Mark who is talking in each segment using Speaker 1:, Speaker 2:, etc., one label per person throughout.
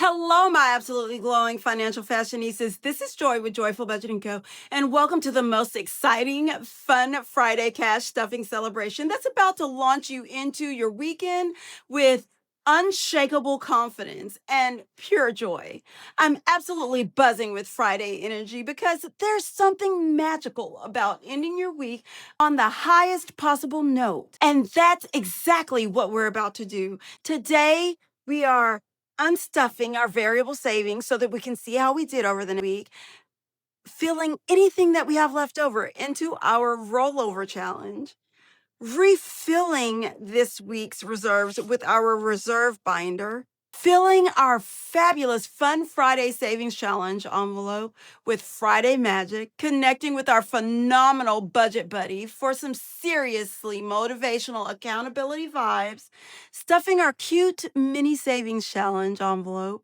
Speaker 1: Hello, my absolutely glowing financial fashionistas. This is Joy with Joyful Budgeting Co. And welcome to the most exciting, fun Friday cash stuffing celebration that's about to launch you into your weekend with unshakable confidence and pure joy. I'm absolutely buzzing with Friday energy because there's something magical about ending your week on the highest possible note. And that's exactly what we're about to do. Today, we are unstuffing our variable savings so that we can see how we did over the week, filling anything that we have left over into our rollover challenge, refilling this week's reserves with our reserve binder, filling our fabulous Fun Friday Savings Challenge envelope with Friday Magic, connecting with our phenomenal budget buddy for some seriously motivational accountability vibes, stuffing our cute mini savings challenge envelope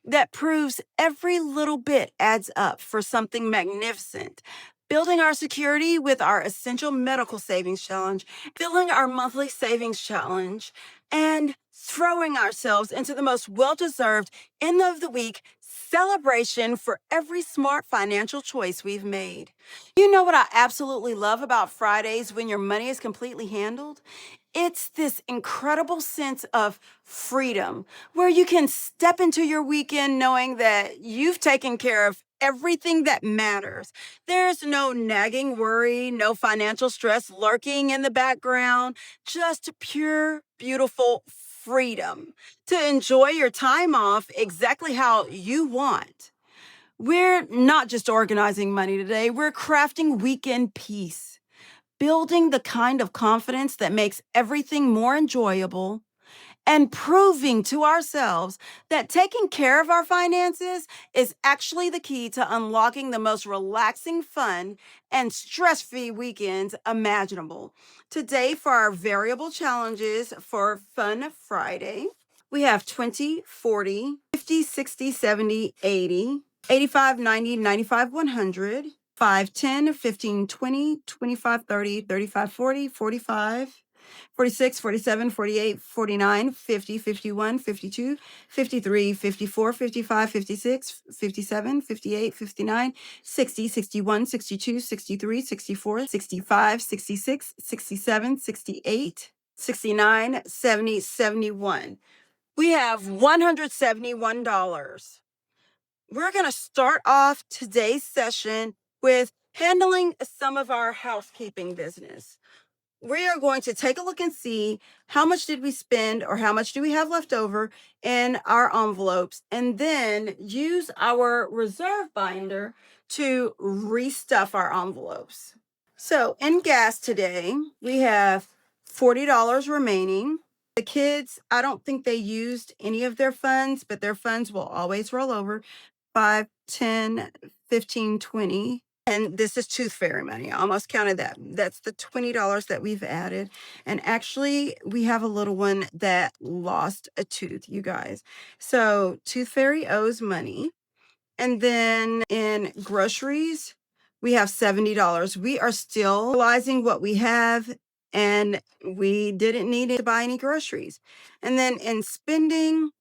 Speaker 1: that proves every little bit adds up for something magnificent. Building our security with our essential medical savings challenge, filling our monthly savings challenge, and throwing ourselves into the most well deserved end of the week celebration for every smart financial choice we've made. You know what I absolutely love about Fridays when your money is completely handled? It's this incredible sense of freedom where you can step into your weekend knowing that you've taken care of everything that matters. There's no nagging worry, no financial stress lurking in the background, just pure, beautiful freedom to enjoy your time off exactly how you want. We're not just organizing money today, we're crafting weekend peace, building the kind of confidence that makes everything more enjoyable, and proving to ourselves that taking care of our finances is actually the key to unlocking the most relaxing, fun, and stress free weekends imaginable. Today, for our variable challenges for Fun Friday, we have 20, 40, 50, 60, 70, 80, 85, 90, 95, 100, 5, 10, 15, 20, 25, 30, 35, 40, 45, 46, 47, 48, 49, 50, 51, 52, 53, 54, 55, 56, 57, 58, 59, 60, 61, 62, 63, 64, 65, 66, 67, 68, 69, 70, 71. We have $171. We're going to start off today's session with handling some of our housekeeping business. We are going to take a look and see how much did we spend or how much do we have left over in our envelopes, and then use our reserve binder to restuff our envelopes. So in gas today, we have $40 remaining. The kids, I don't think they used any of their funds, but their funds will always roll over. 5, 10, 15, 20. And this is tooth fairy money. I almost counted that. That's the $20 that we've added. And actually, we have a little one that lost a tooth, you guys. So tooth fairy owes money. And then in groceries, we have $70. We are still realizing what we have, and we didn't need to buy any groceries. And then in spending,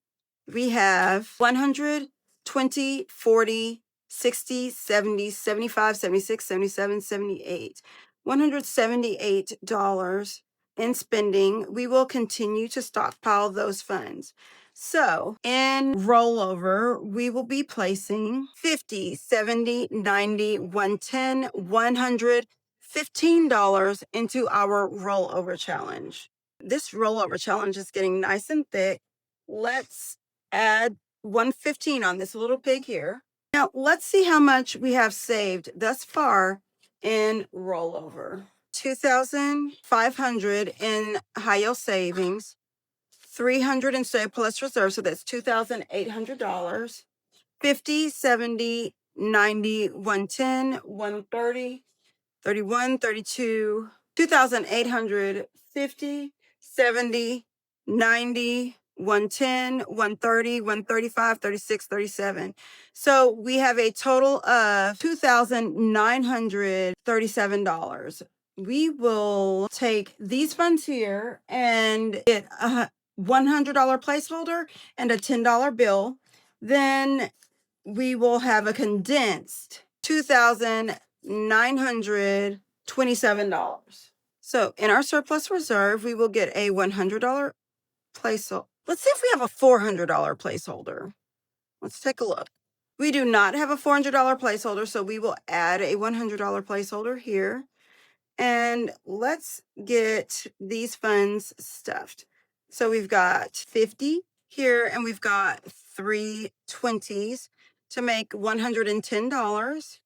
Speaker 1: we have 100, 20, 40, 60, 70, 75, 76, 77, 78. $178 in spending. We will continue to stockpile those funds. So in rollover, we will be placing 50, 70, 90, 110, 100, $15 into our rollover challenge. This rollover challenge is getting nice and thick. Let's add 115 on this little pig here. Now, let's see how much we have saved thus far in rollover. 2,500 in high yield savings, 300 in surplus reserve, so that's $2,800. 50, 70, 90, 110, 130, 31, 32, 2,800, 50, 70, 90, 110, 130, 135, 36, 37. So we have a total of $2,937. We will take these funds here and get a $100 placeholder and a $10 bill. then we will have a condensed $2,927. So in our surplus reserve, we will get a $100 placeholder. Let's see if we have a $400 placeholder. Let's take a look. We do not have a $400 placeholder, so we will add a $100 placeholder here. And let's get these funds stuffed. So we've got 50 here, and we've got 3 20s to make $110.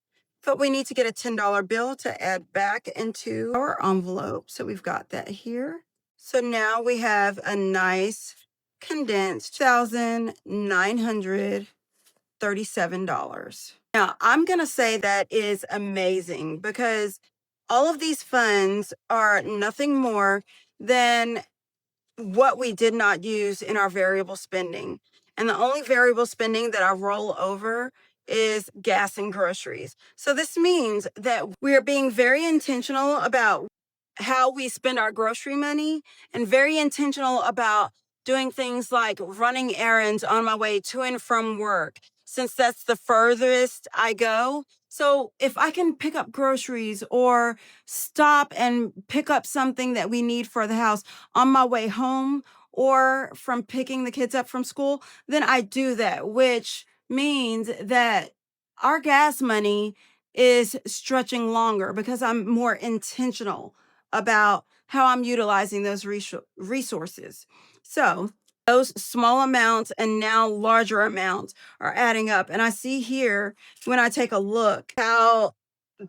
Speaker 1: But we need to get a $10 bill to add back into our envelope. So we've got that here. So now we have a nice condensed $1,937. Now, I'm going to say that is amazing because all of these funds are nothing more than what we did not use in our variable spending. And the only variable spending that I roll over is gas and groceries. So this means that we are being very intentional about how we spend our grocery money and very intentional about doing things like running errands on my way to and from work, since that's the furthest I go. So if I can pick up groceries or stop and pick up something that we need for the house on my way home or from picking the kids up from school, then I do that, which means that our gas money is stretching longer because I'm more intentional about how I'm utilizing those resources. So those small amounts and now larger amounts are adding up. And I see here when I take a look how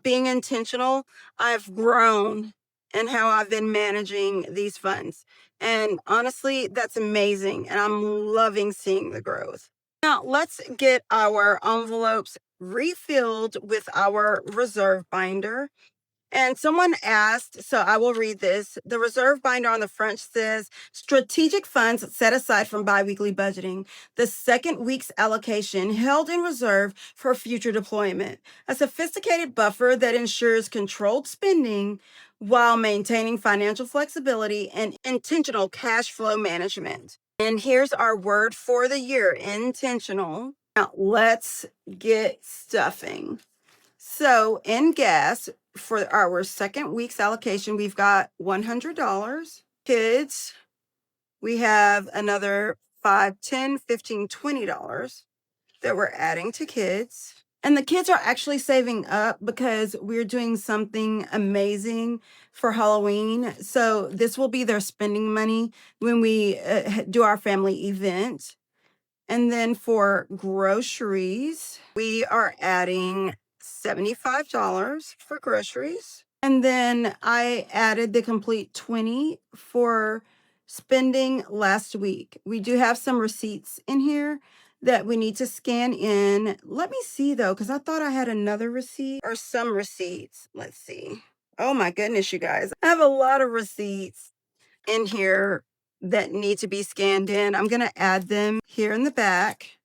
Speaker 1: being intentional, I've grown and how I've been managing these funds. And honestly, that's amazing. And I'm loving seeing the growth. Now, let's get our envelopes refilled with our reserve binder. And someone asked, so I will read this. The reserve binder on the front says, strategic funds set aside from biweekly budgeting. The second week's allocation held in reserve for future deployment. A sophisticated buffer that ensures controlled spending while maintaining financial flexibility and intentional cash flow management. And here's our word for the year, intentional. Now, let's get stuffing. So in gas, for our second week's allocation, we've got $100. Kids, we have another $5, $10, $15, $20 that we're adding to kids. And the kids are actually saving up because we're doing something amazing for Halloween. So this will be their spending money when we do our family event. And then for groceries, we are adding $75 for groceries. And then I added the complete 20 for spending last week. We do have some receipts in here that we need to scan in. Let me see though, because I thought I had another receipt or some receipts. Let's see. Oh my goodness, you guys. I have a lot of receipts in here that need to be scanned in. I'm going to add them here in the back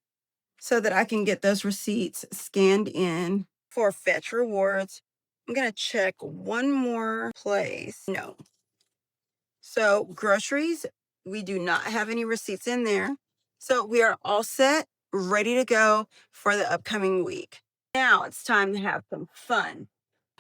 Speaker 1: so that I can get those receipts scanned in. For Fetch Rewards, I'm going to check one more place. No. So groceries, we do not have any receipts in there. So we are all set, ready to go for the upcoming week. Now it's time to have some fun.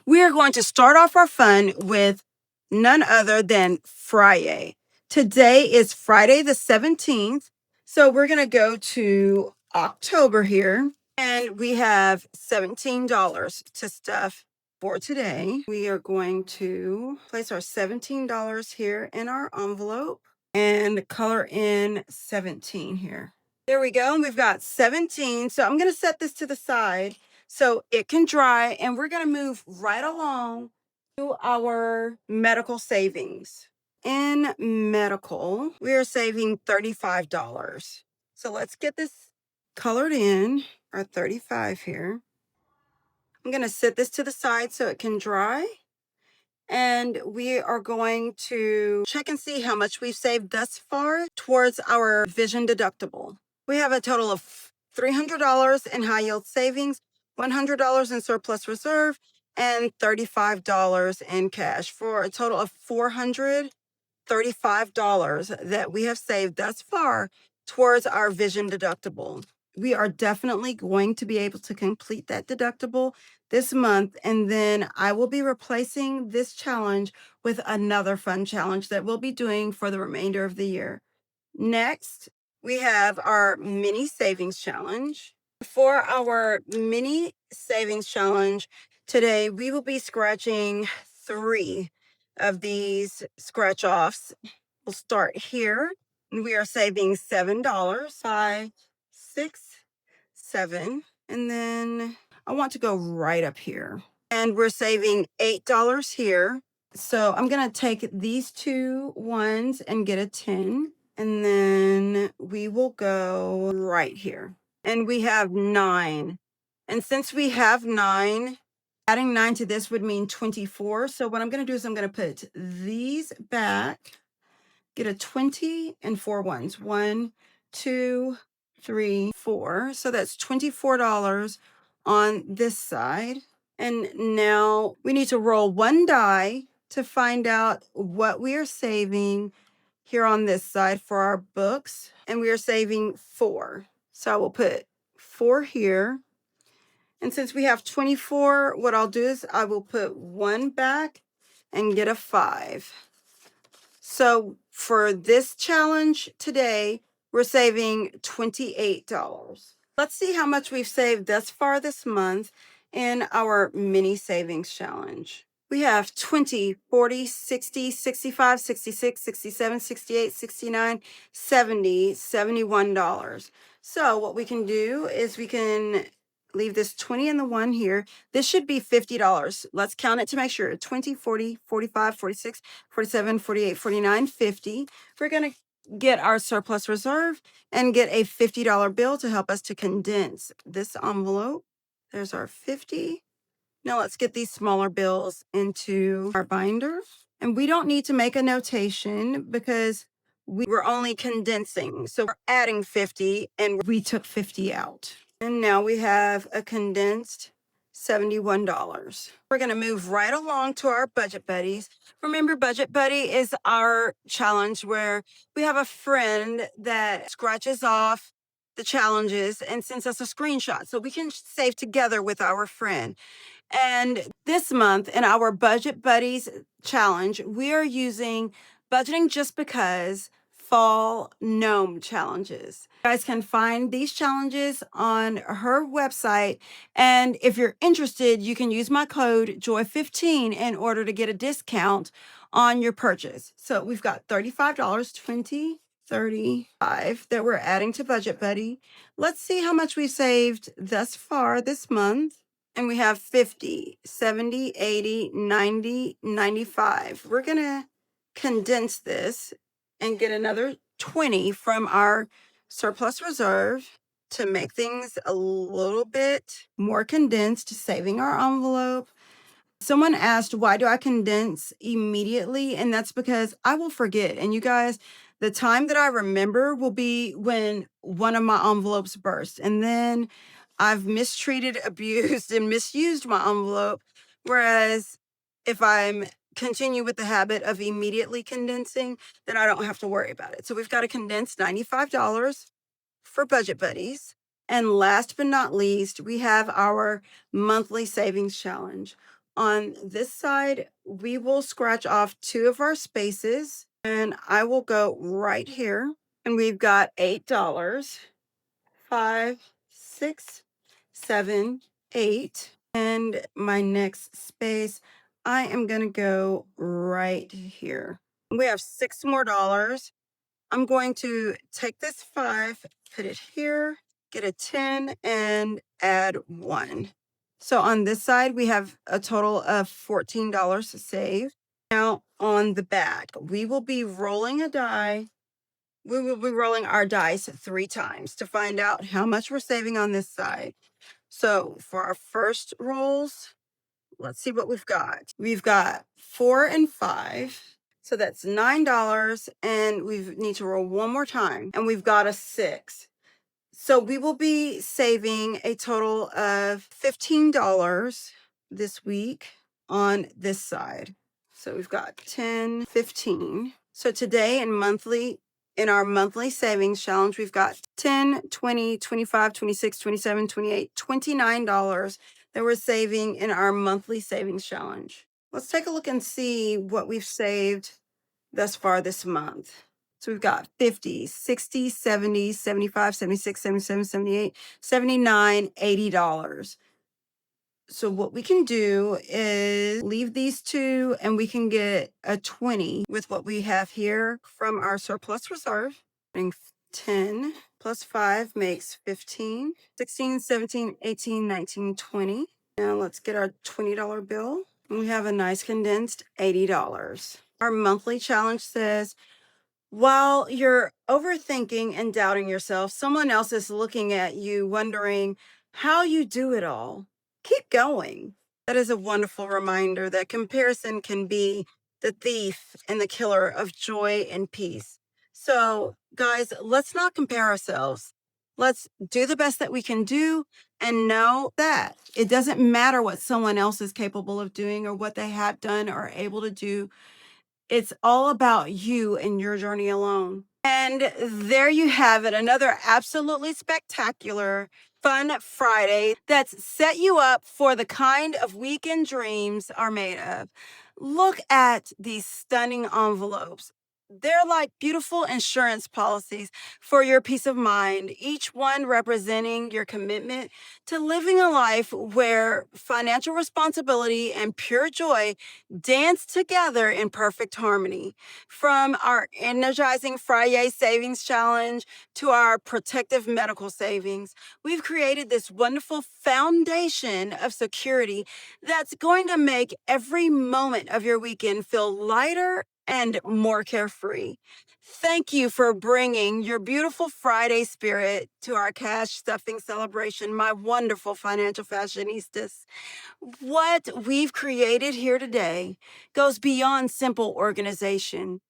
Speaker 1: We are going to start off our fun with none other than Fri-Yay. Today is Friday the 17th. So we're going to go to October here. And we have $17 to stuff for today. We are going to place our $17 here in our envelope and color in 17 here. There we go. And we've got 17. So I'm going to set this to the side so it can dry. And we're going to move right along to our medical savings. In medical, we are saving $35. So let's get this colored in, our 35 here. I'm going to set this to the side so it can dry. And we are going to check and see how much we've saved thus far towards our vision deductible. We have a total of $300 in high yield savings, $100 in surplus reserve, and $35 in cash for a total of $435 that we have saved thus far towards our vision deductible. we are definitely going to be able to complete that deductible this month. And then I will be replacing this challenge with another fun challenge that we'll be doing for the remainder of the year. Next, we have our mini savings challenge. For our mini savings challenge today, we will be scratching 3 of these scratch offs. We'll start here. And we are saving $7, 5, 6, 7. And then I want to go right up here. And we're saving $8 here. So I'm going to take these 2 ones and get a 10. And then we will go right here. And we have 9. And since we have 9, adding 9 to this would mean 24. So what I'm going to do is I'm going to put these back, get a 20 and 4 ones. 1, 2, 3, 4. So that's $24 on this side. And now we need to roll 1 die to find out what we are saving here on this side for our books. And we are saving 4. So I will put 4 here. And since we have 24, what I'll do is I will put 1 back and get a 5. So for this challenge today, we're saving $28. Let's see how much we've saved thus far this month in our mini savings challenge. We have 20, 40, 60, 65, 66, 67, 68, 69, 70, $71. So what we can do is we can leave this 20 and the 1 here. This should be $50. Let's count it to make sure. 20, 40, 45, 46, 47, 48, 49, 50. We're going to get our surplus reserve and get a $50 bill to help us to condense this envelope. There's our 50. Now let's get these smaller bills into our binder. And we don't need to make a notation because we were only condensing. So we're adding 50 and we took 50 out. And now we have a condensed $71. We're going to move right along to our Budget Buddies. Remember, Budget Buddy is our challenge where we have a friend that scratches off the challenges and sends us a screenshot so we can save together with our friend. And this month in our Budget Buddies challenge, we are using Budgeting Just Because Fall Gnome challenges. You guys can find these challenges on her website. And if you're interested, you can use my code JOY15 in order to get a discount on your purchase. So we've got $35, 20, 35 that we're adding to Budget Buddy. Let's see how much we saved thus far this month. And we have 50, 70, 80, 90, 95. We're going to condense this and get another 20 from our surplus reserve to make things a little bit more condensed, saving our envelope. Someone asked, why do I condense immediately? And that's because I will forget. And you guys, the time that I remember will be when one of my envelopes bursts. And then I've mistreated, abused, and misused my envelope. Whereas if I'm continue with the habit of immediately condensing, then I don't have to worry about it. So we've got to condense $95 for Budget Buddies. And last but not least, we have our monthly savings challenge. On this side, we will scratch off 2 of our spaces, and I will go right here. And we've got $8, 5, 6, 7, 8. And my next space, I am going to go right here. We have 6 more dollars. I'm going to take this 5, put it here, get a 10, and add 1. So on this side, we have a total of $14 to save. Now on the back, we will be rolling a die. We will be rolling our dice 3 times to find out how much we're saving on this side. So for our first rolls, let's see what we've got. We've got 4 and 5. So that's $9, and we need to roll one more time, and we've got a 6. So we will be saving a total of $15 this week on this side. So we've got 10, 15. So today in in our monthly savings challenge. We've got 10, 20, 25, 26, 27, 28, $29 that we're saving in our monthly savings challenge. Let's take a look and see what we've saved thus far this month. So we've got 50, 60, 70, 75, 76, 77, 78, 79, $80. So what we can do is leave these two and we can get a 20 with what we have here from our surplus reserve. 10 plus 5 makes 15, 16, 17, 18, 19, 20. Now let's get our $20 bill. We have a nice condensed $80. Our monthly challenge says, while you're overthinking and doubting yourself, someone else is looking at you, wondering how you do it all. Keep going. That is a wonderful reminder that comparison can be the thief and the killer of joy and peace. So, guys, let's not compare ourselves. Let's do the best that we can do and know that it doesn't matter what someone else is capable of doing or what they have done or are able to do. It's all about you and your journey alone. And there you have it, another absolutely spectacular, fun Friday that's set you up for the kind of weekend dreams are made of. Look at these stunning envelopes. They're like beautiful insurance policies for your peace of mind, each one representing your commitment to living a life where financial responsibility and pure joy dance together in perfect harmony. From our energizing Fri-Yay Savings Challenge to our protective medical savings, we've created this wonderful foundation of security that's going to make every moment of your weekend feel lighter and more carefree. Thank you for bringing your beautiful Friday spirit to our cash stuffing celebration, my wonderful financial fashionistas. What we've created here today goes beyond simple organization.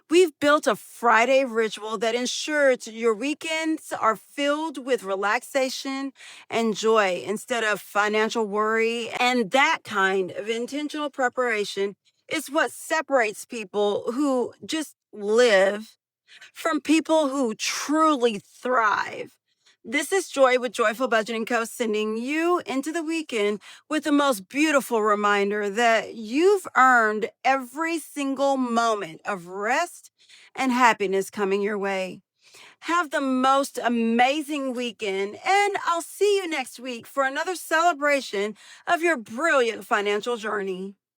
Speaker 1: We've built a Friday ritual that ensures your weekends are filled with relaxation and joy instead of financial worry. And that kind of intentional preparation is what separates people who just live from people who truly thrive. This is Joy with Joyful Budgeting Co. sending you into the weekend with the most beautiful reminder that you've earned every single moment of rest and happiness coming your way. Have the most amazing weekend, and I'll see you next week for another celebration of your brilliant financial journey.